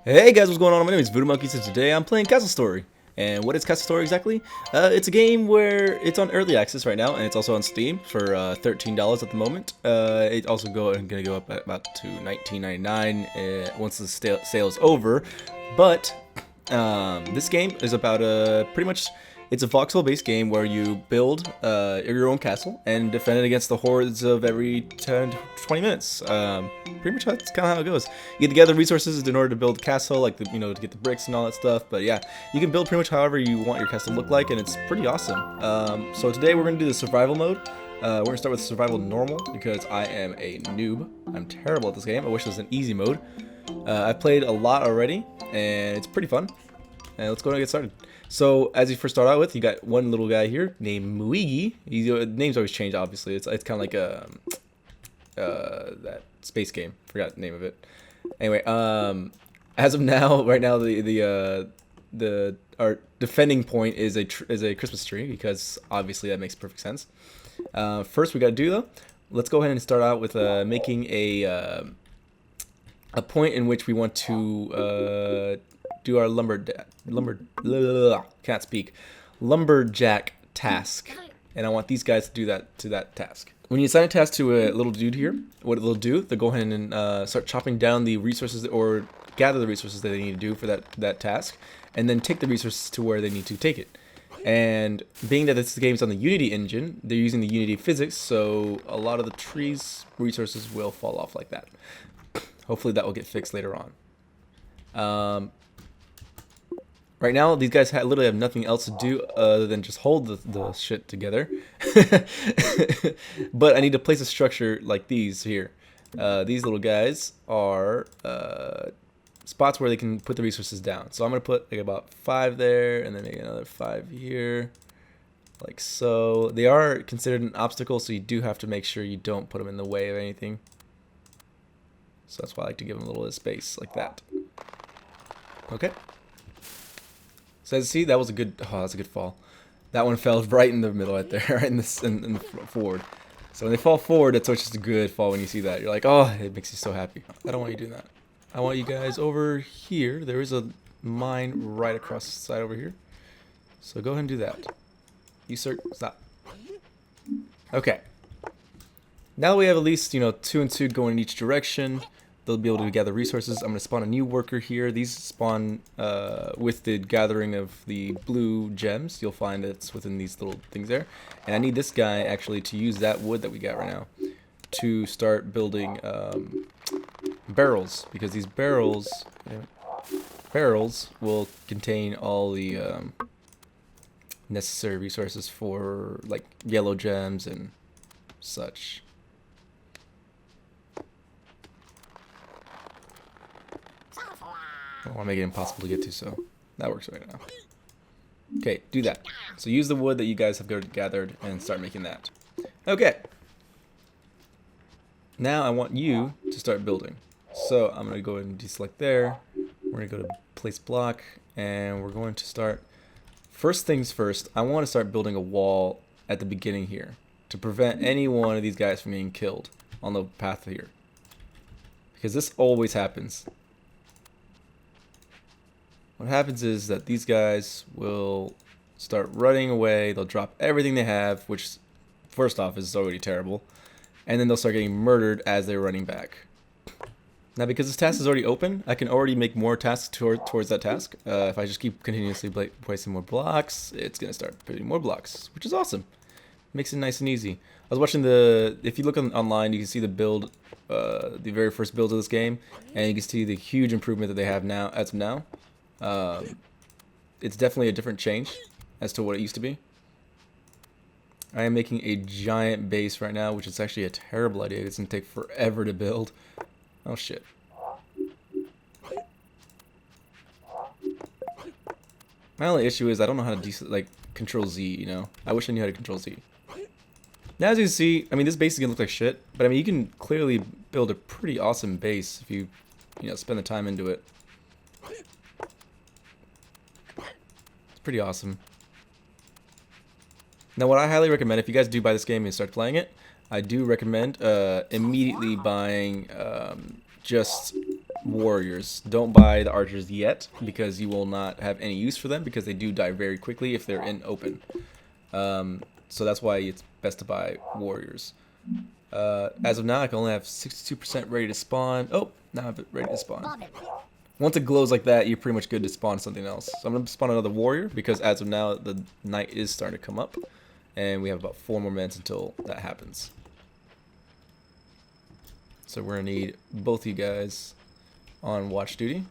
Hey guys, what's going on? My name is VoodooMonkiez, and today I'm playing Castle Story. And what is Castle Story exactly? It's a game where it's on early access right now, and it's also on Steam for $13 at the moment. It's also gonna go up at about to $19.99 once the sale is over. But this game is about pretty much. It's a voxel-based game where you build your own castle and defend it against the hordes of every 10 to 20 minutes. Pretty much that's kind of how it goes. You get to gather resources in order to build a castle, like to get the bricks and all that stuff. But yeah, you can build pretty much however you want your castle to look like, and it's pretty awesome. So today we're gonna do the survival mode. We're gonna start with survival normal because I am a noob. I'm terrible at this game. I wish it was an easy mode. I've played a lot already, and it's pretty fun. And let's go ahead and get started. So as you first start out with, you got one little guy here named Muigi. Names always change, obviously. It's kind of like that space game. Forgot the name of it. Anyway, as of now, right now, our defending point is a Christmas tree because obviously that makes perfect sense. First, we got to do though. Let's go ahead and start out with making a point in which we want to do our lumberjack task, and I want these guys to do that task. When you assign a task to a little dude here, what they'll do, they'll go ahead and start chopping down the resources or gather the resources that they need to do for that task, and then take the resources to where they need to take it. And being that this game is on the Unity engine, they're using the Unity physics, so a lot of the trees resources will fall off like that. Hopefully that will get fixed later on. Right now, these guys literally have nothing else to do other than just hold the shit together. But I need to place a structure like these here. These little guys are spots where they can put the resources down. So I'm going to put like about 5 there, and then maybe another 5 here. Like so. They are considered an obstacle, so you do have to make sure you don't put them in the way of anything. So that's why I like to give them a little bit of space like that. Okay. So as you see, that was a good. Oh, that's a good fall. That one fell right in the middle, right there, right in the forward. So when they fall forward, that's just a good fall. When you see that, you're like, oh, it makes you so happy. I don't want you doing that. I want you guys over here. There is a mine right across the side over here. So go ahead and do that. You stop. Okay. Now that we have at least 2 and 2 going in each direction. They'll be able to gather resources. I'm going to spawn a new worker here. These spawn with the gathering of the blue gems. You'll find it's within these little things there. And I need this guy actually to use that wood that we got right now to start building barrels, because these barrels will contain all the necessary resources for like yellow gems and such. I don't want to make it impossible to get to, so that works right now. Okay, do that. So use the wood that you guys have gathered and start making that. Okay. Now I want you to start building. So I'm going to go ahead and deselect there. We're going to go to place block, and we're going to start. First things first, I want to start building a wall at the beginning here to prevent any one of these guys from being killed on the path here. Because this always happens. What happens is that these guys will start running away. They'll drop everything they have, which first off is already terrible. And then they'll start getting murdered as they're running back. Now because this task is already open, I can already make more tasks towards that task. If I just keep continuously placing more blocks, it's going to start putting more blocks, which is awesome. Makes it nice and easy. I was watching if you look online, you can see the build, the very first build of this game. And you can see the huge improvement that they have now, as of now. It's definitely a different change as to what it used to be. I am making a giant base right now, which is actually a terrible idea. It's going to take forever to build. Oh shit. My only issue is I don't know how to control Z, I wish I knew how to control Z. Now as you can see, I mean this base is going to look like shit, but I mean you can clearly build a pretty awesome base if you spend the time into it. Pretty awesome. Now what I highly recommend, if you guys do buy this game and start playing it, I do recommend immediately buying just warriors. Don't buy the archers yet because you will not have any use for them because they do die very quickly if they're in open. So that's why it's best to buy warriors. As of now, I can only have 62% ready to spawn. Oh, now I have it ready to spawn. Once it glows like that, you're pretty much good to spawn something else. So I'm going to spawn another warrior because as of now, the night is starting to come up. And we have about 4 more minutes until that happens. So we're going to need both you guys on watch duty.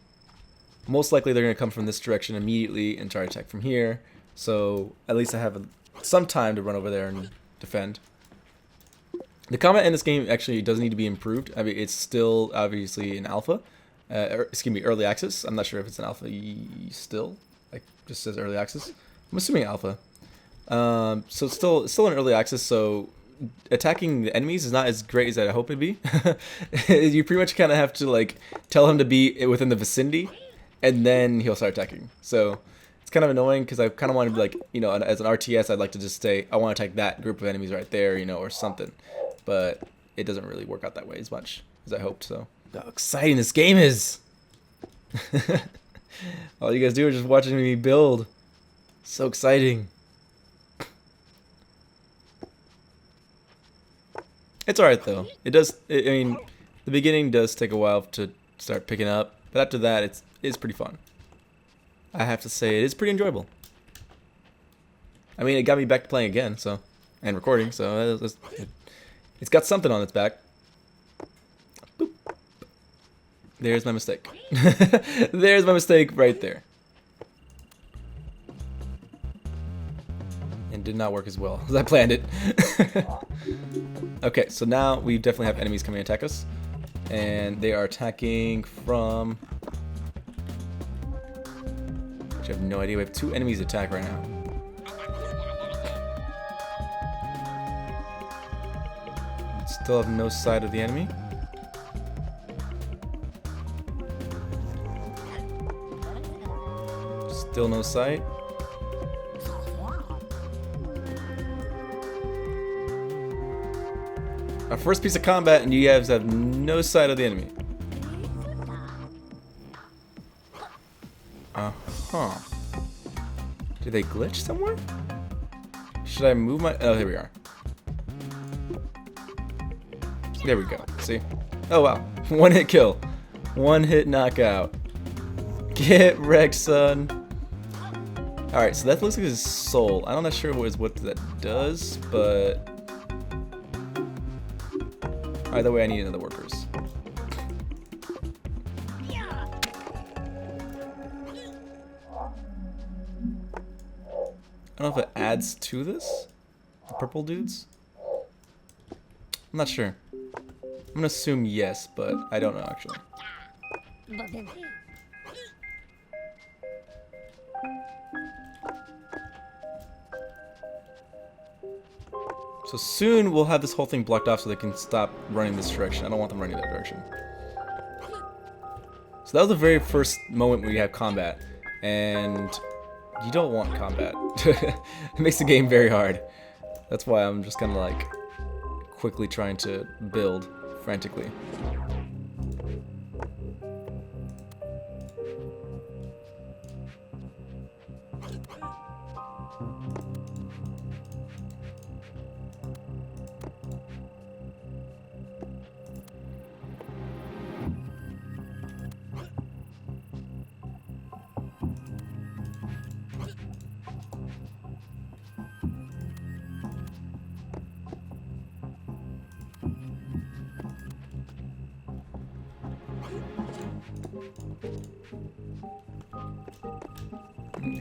Most likely they're going to come from this direction immediately and try to attack from here. So at least I have some time to run over there and defend. The combat in this game actually does need to be improved. I mean, it's still obviously in alpha. Excuse me, early access. I'm not sure if it's an alpha still. Like, just says early access. I'm assuming alpha. So it's still in early access, so attacking the enemies is not as great as I hope it'd be. You pretty much kind of have to like tell him to be within the vicinity, and then he'll start attacking. So it's kind of annoying because I kind of want to be like, you know, as an RTS, I'd like to just say I want to attack that group of enemies right there, you know, or something. But it doesn't really work out that way as much as I hoped. So how exciting this game is! All you guys do is just watching me build. So exciting. It's alright though. It does. I mean, the beginning does take a while to start picking up, but after that, it's pretty fun. I have to say, it is pretty enjoyable. I mean, it got me back to playing again, so and recording, so it's got something on its back. Boop. There's my mistake. There's my mistake right there. And did not work as well as I planned it. Okay, so now we definitely have enemies coming to attack us. And they are attacking from... I have no idea. We have 2 enemies to attack right now. Still have no sight of the enemy. Still no sight. Our first piece of combat, and you guys have no sight of the enemy. Uh-huh. Did they glitch somewhere? Should I move my... Oh, here we are. There we go. See? Oh, wow. 1-hit kill. 1-hit knockout. Get wrecked, son. Alright, so that looks like his soul. I'm not sure what that does, but... Either way, I need another workers. I don't know if it adds to this. The purple dudes? I'm not sure. I'm gonna assume yes, but I don't know actually. So soon we'll have this whole thing blocked off so they can stop running this direction. I don't want them running that direction. So that was the very first moment where you have combat. And you don't want combat. It makes the game very hard. That's why I'm just kind of like quickly trying to build frantically.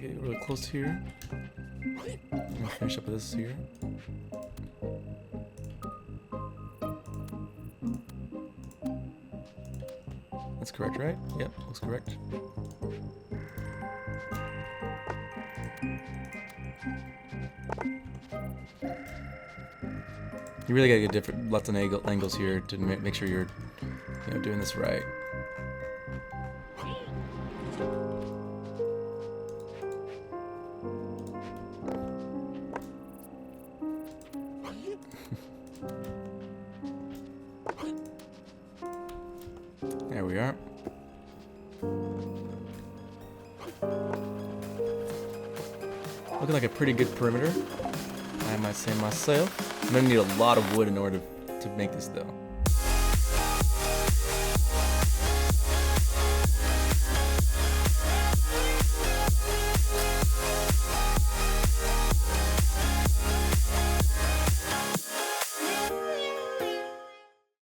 Get really close here. I'm gonna finish up with this here. That's correct, right? Yep, looks correct. You really gotta get lots of angles here to make sure you're, doing this right. There we are. Looking like a pretty good perimeter, I might say myself. I'm gonna need a lot of wood in order to make this though.